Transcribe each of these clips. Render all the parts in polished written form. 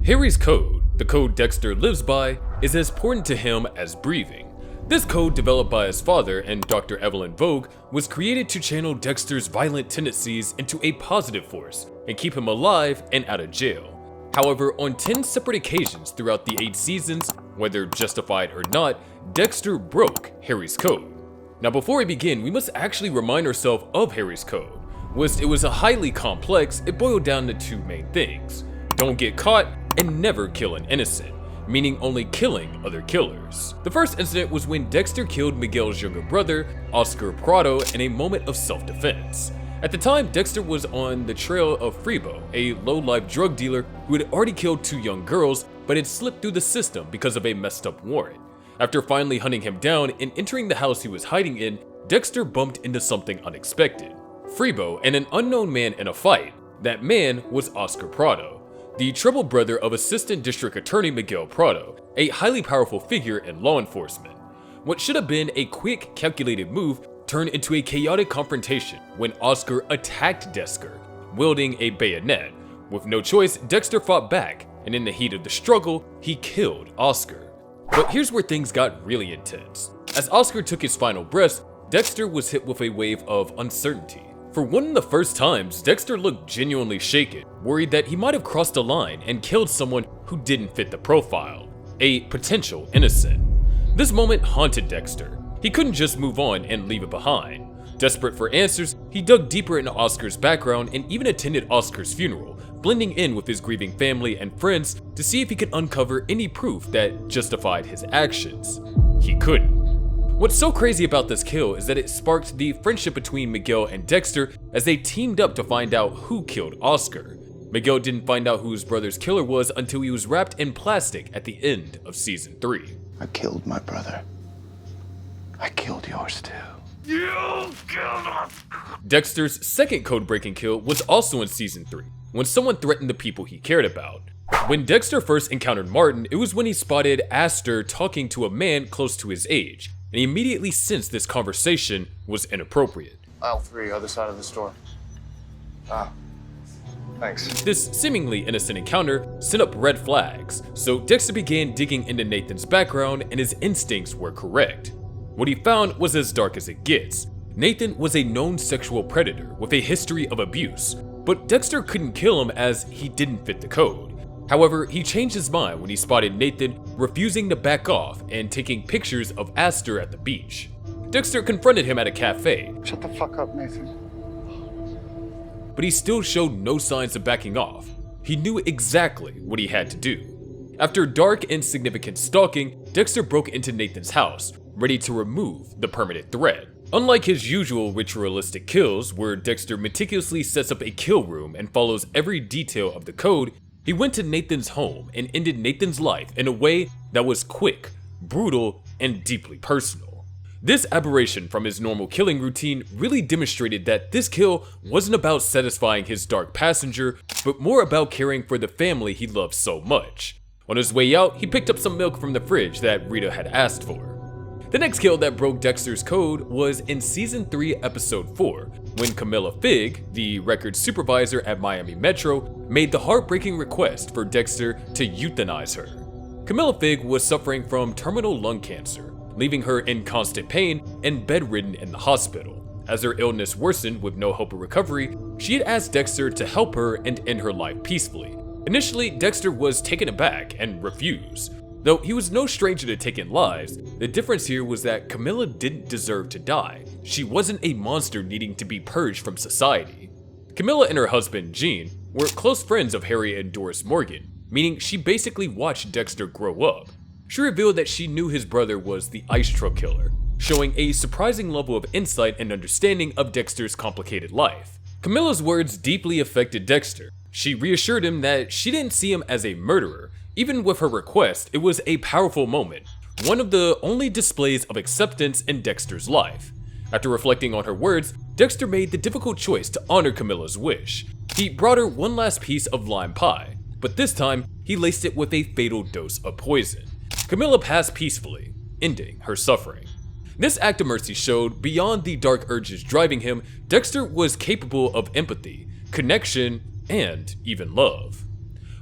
Harry's code, the code Dexter lives by, is as important to him as breathing. This code, developed by his father and Dr. Evelyn Vogue, was created to channel Dexter's violent tendencies into a positive force and keep him alive and out of jail. However, on 10 separate occasions throughout the 8 seasons, whether justified or not, Dexter broke Harry's code. Now before we begin, we must actually remind ourselves of Harry's code. Whilst it was a highly complex, it boiled down to 2 main things: don't get caught and never kill an innocent, meaning only killing other killers. The first incident was when Dexter killed Miguel's younger brother, Oscar Prado, in a moment of self-defense. At the time, Dexter was on the trail of Fribo, a low-life drug dealer who had already killed 2 young girls but had slipped through the system because of a messed up warrant. After finally hunting him down and entering the house he was hiding in, Dexter bumped into something unexpected: Fribo and an unknown man in a fight. That man was Oscar Prado, the troubled brother of Assistant District Attorney Miguel Prado, a highly powerful figure in law enforcement. What should have been a quick, calculated move turned into a chaotic confrontation when Oscar attacked Dexter, wielding a bayonet. With no choice, Dexter fought back, and in the heat of the struggle, he killed Oscar. But here's where things got really intense. As Oscar took his final breath, Dexter was hit with a wave of uncertainty. For one of the first times, Dexter looked genuinely shaken, worried that he might have crossed a line and killed someone who didn't fit the profile, a potential innocent. This moment haunted Dexter. He couldn't just move on and leave it behind. Desperate for answers, he dug deeper into Oscar's background and even attended Oscar's funeral, blending in with his grieving family and friends to see if he could uncover any proof that justified his actions. He couldn't. What's so crazy about this kill is that it sparked the friendship between Miguel and Dexter as they teamed up to find out who killed Oscar. Miguel didn't find out who his brother's killer was until he was wrapped in plastic at the end of season 3. I killed my brother. I killed yours too. You killed us! Dexter's second code-breaking kill was also in season 3, when someone threatened the people he cared about. When Dexter first encountered Martin, it was when he spotted Astor talking to a man close to his age, and he immediately sensed this conversation was inappropriate. Aisle 3, other side of the store. Ah, thanks. This seemingly innocent encounter sent up red flags, so Dexter began digging into Nathan's background, and his instincts were correct. What he found was as dark as it gets. Nathan was a known sexual predator with a history of abuse, but Dexter couldn't kill him as he didn't fit the code. However, he changed his mind when he spotted Nathan refusing to back off and taking pictures of Astor at the beach. Dexter confronted him at a cafe. Shut the fuck up, Nathan. But he still showed no signs of backing off. He knew exactly what he had to do. After dark and significant stalking, Dexter broke into Nathan's house, ready to remove the permanent threat. Unlike his usual ritualistic kills, where Dexter meticulously sets up a kill room and follows every detail of the code, he went to Nathan's home and ended Nathan's life in a way that was quick, brutal, and deeply personal. This aberration from his normal killing routine really demonstrated that this kill wasn't about satisfying his dark passenger, but more about caring for the family he loved so much. On his way out, he picked up some milk from the fridge that Rita had asked for. The next kill that broke Dexter's code was in season 3, episode 4, when Camilla Fig, the record supervisor at Miami Metro, made the heartbreaking request for Dexter to euthanize her. Camilla Fig was suffering from terminal lung cancer, leaving her in constant pain and bedridden in the hospital. As her illness worsened with no hope of recovery, she had asked Dexter to help her and end her life peacefully. Initially, Dexter was taken aback and refused. Though he was no stranger to taking lives, the difference here was that Camilla didn't deserve to die. She wasn't a monster needing to be purged from society. Camilla and her husband, Gene, were close friends of Harry and Doris Morgan, meaning she basically watched Dexter grow up. She revealed that she knew his brother was the ice truck killer, showing a surprising level of insight and understanding of Dexter's complicated life. Camilla's words deeply affected Dexter. She reassured him that she didn't see him as a murderer. Even with her request, it was a powerful moment, one of the only displays of acceptance in Dexter's life. After reflecting on her words, Dexter made the difficult choice to honor Camilla's wish. He brought her one last piece of lime pie, but this time, he laced it with a fatal dose of poison. Camilla passed peacefully, ending her suffering. This act of mercy showed, beyond the dark urges driving him, Dexter was capable of empathy, connection, and even love.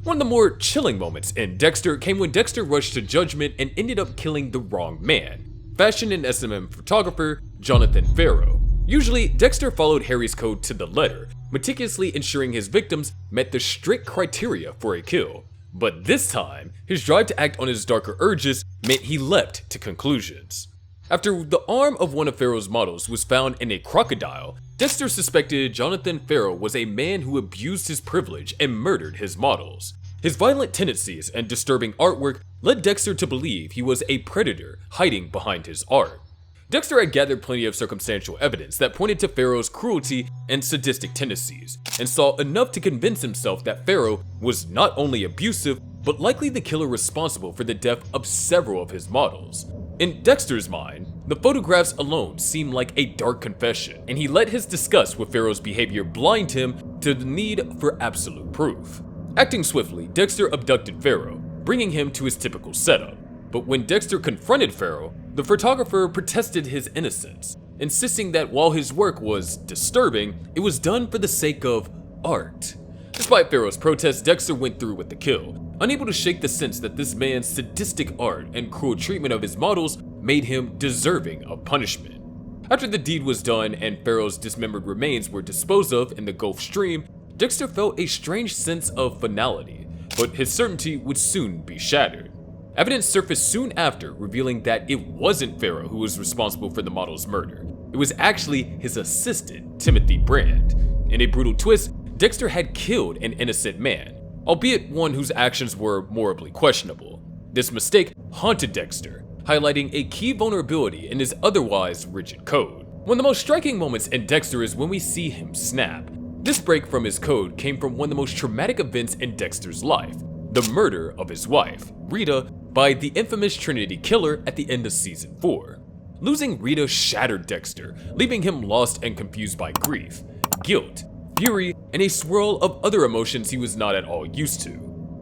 One of the more chilling moments in Dexter came when Dexter rushed to judgment and ended up killing the wrong man, fashion and S&M photographer Jonathan Farrow. Usually, Dexter followed Harry's code to the letter, meticulously ensuring his victims met the strict criteria for a kill. But this time, his drive to act on his darker urges meant he leapt to conclusions. After the arm of one of Farrow's models was found in a crocodile, Dexter suspected Jonathan Farrow was a man who abused his privilege and murdered his models. His violent tendencies and disturbing artwork led Dexter to believe he was a predator hiding behind his art. Dexter had gathered plenty of circumstantial evidence that pointed to Farrow's cruelty and sadistic tendencies, and saw enough to convince himself that Farrow was not only abusive, but likely the killer responsible for the death of several of his models. In Dexter's mind, the photographs alone seemed like a dark confession, and he let his disgust with Farrow's behavior blind him to the need for absolute proof. Acting swiftly, Dexter abducted Farrow, bringing him to his typical setup. But when Dexter confronted Farrow, the photographer protested his innocence, insisting that while his work was disturbing, it was done for the sake of art. Despite Farrow's protests, Dexter went through with the kill, unable to shake the sense that this man's sadistic art and cruel treatment of his models made him deserving of punishment. After the deed was done and Farrow's dismembered remains were disposed of in the Gulf Stream, Dexter felt a strange sense of finality, but his certainty would soon be shattered. Evidence surfaced soon after, revealing that it wasn't Farrow who was responsible for the model's murder. It was actually his assistant, Timothy Brand. In a brutal twist, Dexter had killed an innocent man, albeit one whose actions were morally questionable. This mistake haunted Dexter, highlighting a key vulnerability in his otherwise rigid code. One of the most striking moments in Dexter is when we see him snap. This break from his code came from one of the most traumatic events in Dexter's life, the murder of his wife, Rita, by the infamous Trinity Killer at the end of Season 4. Losing Rita shattered Dexter, leaving him lost and confused by grief, guilt, fury, and a swirl of other emotions he was not at all used to.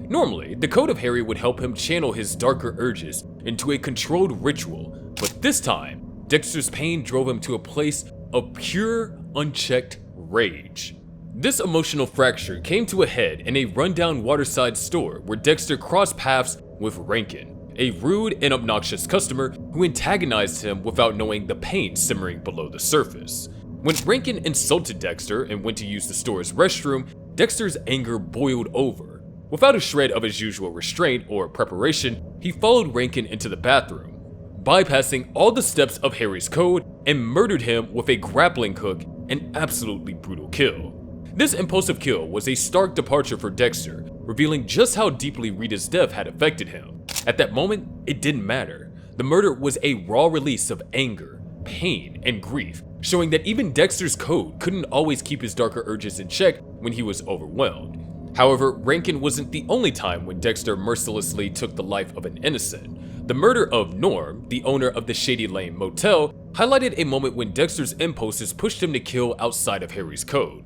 Normally, the Code of Harry would help him channel his darker urges into a controlled ritual, but this time, Dexter's pain drove him to a place of pure, unchecked rage. This emotional fracture came to a head in a rundown waterside store where Dexter crossed paths with Rankin, a rude and obnoxious customer who antagonized him without knowing the pain simmering below the surface. When Rankin insulted Dexter and went to use the store's restroom, Dexter's anger boiled over. Without a shred of his usual restraint or preparation, he followed Rankin into the bathroom, bypassing all the steps of Harry's code and murdered him with a grappling hook, an absolutely brutal kill. This impulsive kill was a stark departure for Dexter, revealing just how deeply Rita's death had affected him. At that moment, it didn't matter. The murder was a raw release of anger, pain, and grief, showing that even Dexter's code couldn't always keep his darker urges in check when he was overwhelmed. However, Rankin wasn't the only time when Dexter mercilessly took the life of an innocent. The murder of Norm, the owner of the Shady Lane Motel, highlighted a moment when Dexter's impulses pushed him to kill outside of Harry's code.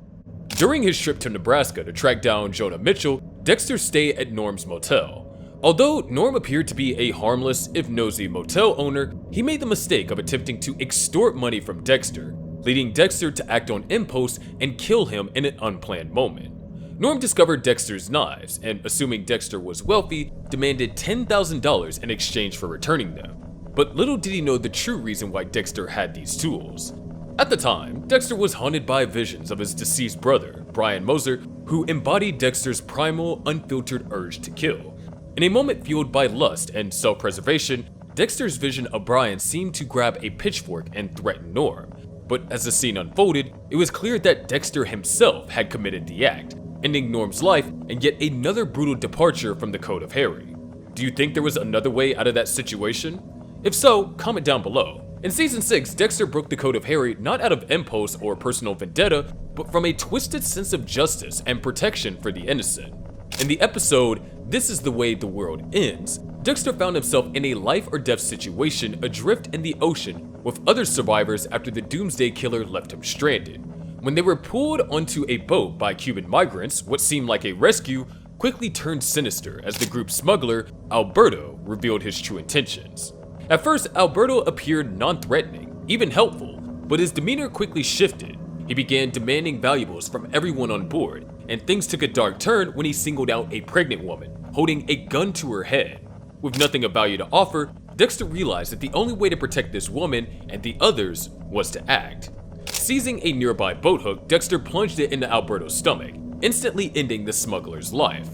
During his trip to Nebraska to track down Jonah Mitchell, Dexter stayed at Norm's motel. Although Norm appeared to be a harmless, if nosy motel owner, he made the mistake of attempting to extort money from Dexter, leading Dexter to act on impulse and kill him in an unplanned moment. Norm discovered Dexter's knives and, assuming Dexter was wealthy, demanded $10,000 in exchange for returning them. But little did he know the true reason why Dexter had these tools. At the time, Dexter was haunted by visions of his deceased brother, Brian Moser, who embodied Dexter's primal, unfiltered urge to kill. In a moment fueled by lust and self-preservation, Dexter's vision of Brian seemed to grab a pitchfork and threaten Norm. But as the scene unfolded, it was clear that Dexter himself had committed the act, ending Norm's life and yet another brutal departure from the Code of Harry. Do you think there was another way out of that situation? If so, comment down below. In Season 6, Dexter broke the Code of Harry not out of impulse or personal vendetta, but from a twisted sense of justice and protection for the innocent. In the episode, This Is the Way the World Ends, Dexter found himself in a life or death situation adrift in the ocean with other survivors after the Doomsday Killer left him stranded. When they were pulled onto a boat by Cuban migrants, what seemed like a rescue quickly turned sinister as the group's smuggler, Alberto, revealed his true intentions. At first, Alberto appeared non-threatening, even helpful, but his demeanor quickly shifted. He began demanding valuables from everyone on board, and things took a dark turn when he singled out a pregnant woman, holding a gun to her head. With nothing of value to offer, Dexter realized that the only way to protect this woman and the others was to act. Seizing a nearby boat hook, Dexter plunged it into Alberto's stomach, instantly ending the smuggler's life.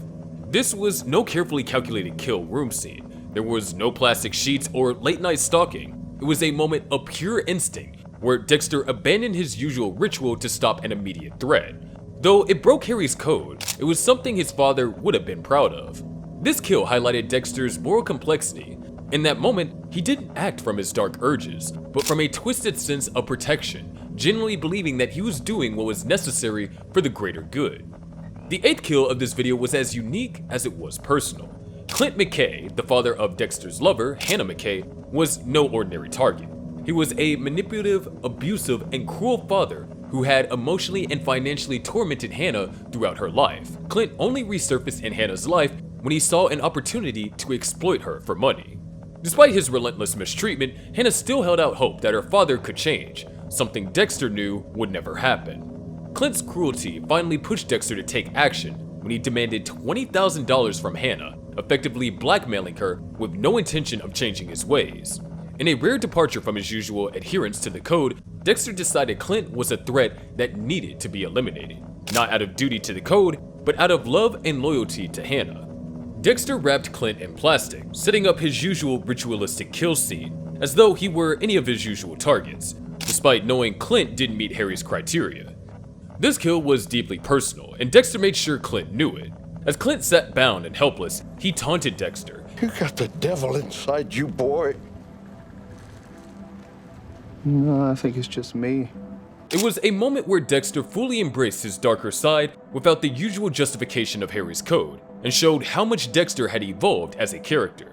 This was no carefully calculated kill room scene. There was no plastic sheets or late-night stalking. It was a moment of pure instinct, where Dexter abandoned his usual ritual to stop an immediate threat. Though it broke Harry's code, it was something his father would have been proud of. This kill highlighted Dexter's moral complexity. In that moment, he didn't act from his dark urges, but from a twisted sense of protection, genuinely believing that he was doing what was necessary for the greater good. The 8th kill of this video was as unique as it was personal. Clint McKay, the father of Dexter's lover, Hannah McKay, was no ordinary target. He was a manipulative, abusive, and cruel father who had emotionally and financially tormented Hannah throughout her life. Clint only resurfaced in Hannah's life when he saw an opportunity to exploit her for money. Despite his relentless mistreatment, Hannah still held out hope that her father could change, something Dexter knew would never happen. Clint's cruelty finally pushed Dexter to take action when he demanded $20,000 from Hannah, effectively blackmailing her with no intention of changing his ways. In a rare departure from his usual adherence to the code, Dexter decided Clint was a threat that needed to be eliminated, not out of duty to the code, but out of love and loyalty to Hannah. Dexter wrapped Clint in plastic, setting up his usual ritualistic kill scene, as though he were any of his usual targets, despite knowing Clint didn't meet Harry's criteria. This kill was deeply personal, and Dexter made sure Clint knew it. As Clint sat bound and helpless, he taunted Dexter. You got the devil inside you, boy. No, I think it's just me. It was a moment where Dexter fully embraced his darker side without the usual justification of Harry's code, and showed how much Dexter had evolved as a character.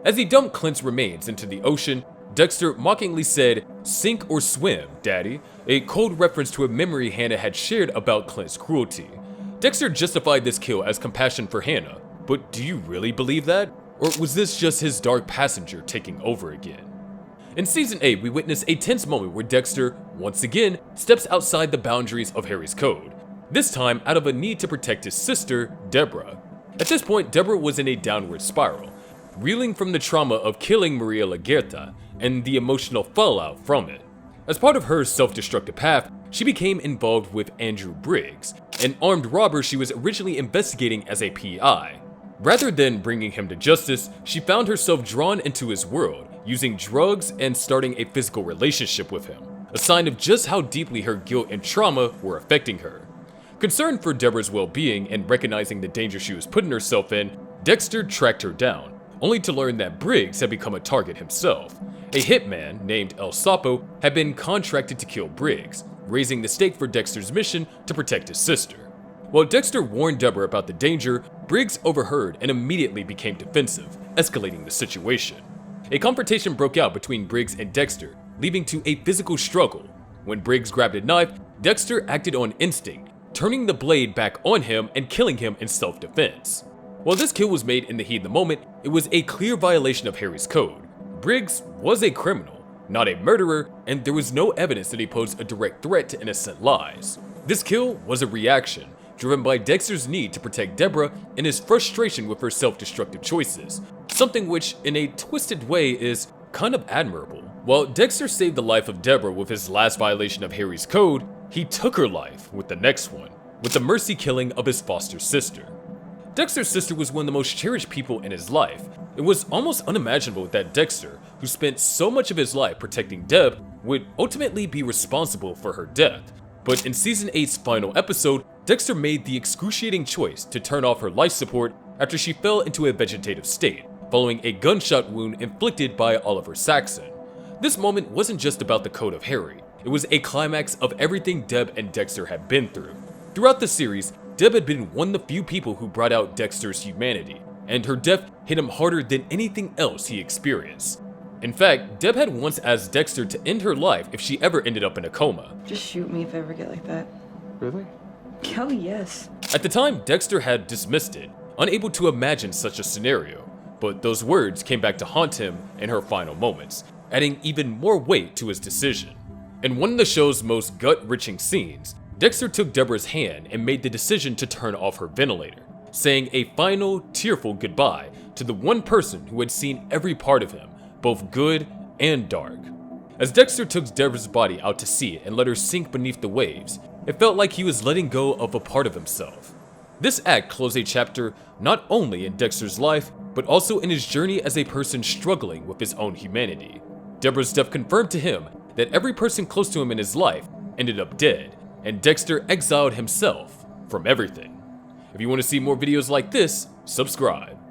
As he dumped Clint's remains into the ocean, Dexter mockingly said, "Sink or swim, Daddy," a cold reference to a memory Hannah had shared about Clint's cruelty. Dexter justified this kill as compassion for Hannah, but do you really believe that? Or was this just his dark passenger taking over again? In Season 8, we witness a tense moment where Dexter, once again, steps outside the boundaries of Harry's code, this time out of a need to protect his sister, Deborah. At this point, Deborah was in a downward spiral, reeling from the trauma of killing Maria Laguerta and the emotional fallout from it. As part of her self-destructive path, she became involved with Andrew Briggs, an armed robber she was originally investigating as a PI. Rather than bringing him to justice, she found herself drawn into his world, using drugs and starting a physical relationship with him, a sign of just how deeply her guilt and trauma were affecting her. Concerned for Deborah's well-being and recognizing the danger she was putting herself in, Dexter tracked her down, only to learn that Briggs had become a target himself. A hitman named El Sapo had been contracted to kill Briggs, raising the stake for Dexter's mission to protect his sister. While Dexter warned Deborah about the danger, Briggs overheard and immediately became defensive, escalating the situation. A confrontation broke out between Briggs and Dexter, leading to a physical struggle. When Briggs grabbed a knife, Dexter acted on instinct, turning the blade back on him and killing him in self-defense. While this kill was made in the heat of the moment, it was a clear violation of Harry's code. Briggs was a criminal, not a murderer, and there was no evidence that he posed a direct threat to innocent lives. This kill was a reaction, driven by Dexter's need to protect Deborah and his frustration with her self-destructive choices, something which, in a twisted way, is kind of admirable. While Dexter saved the life of Deborah with his last violation of Harry's code, he took her life with the next one, with the mercy killing of his foster sister. Dexter's sister was one of the most cherished people in his life. It was almost unimaginable that Dexter, who spent so much of his life protecting Deb, would ultimately be responsible for her death. But in Season 8's final episode, Dexter made the excruciating choice to turn off her life support after she fell into a vegetative state, following a gunshot wound inflicted by Oliver Saxon. This moment wasn't just about the code of Harry, it was a climax of everything Deb and Dexter had been through. Throughout the series, Deb had been one of the few people who brought out Dexter's humanity, and her death hit him harder than anything else he experienced. In fact, Deb had once asked Dexter to end her life if she ever ended up in a coma. Just shoot me if I ever get like that. Really? Oh, yes. At the time, Dexter had dismissed it, unable to imagine such a scenario, but those words came back to haunt him in her final moments, adding even more weight to his decision. In one of the show's most gut-wrenching scenes, Dexter took Deborah's hand and made the decision to turn off her ventilator, saying a final, tearful goodbye to the one person who had seen every part of him, both good and dark. As Dexter took Deborah's body out to sea and let her sink beneath the waves, it felt like he was letting go of a part of himself. This act closed a chapter not only in Dexter's life, but also in his journey as a person struggling with his own humanity. Deborah's death confirmed to him that every person close to him in his life ended up dead, and Dexter exiled himself from everything. If you want to see more videos like this, subscribe.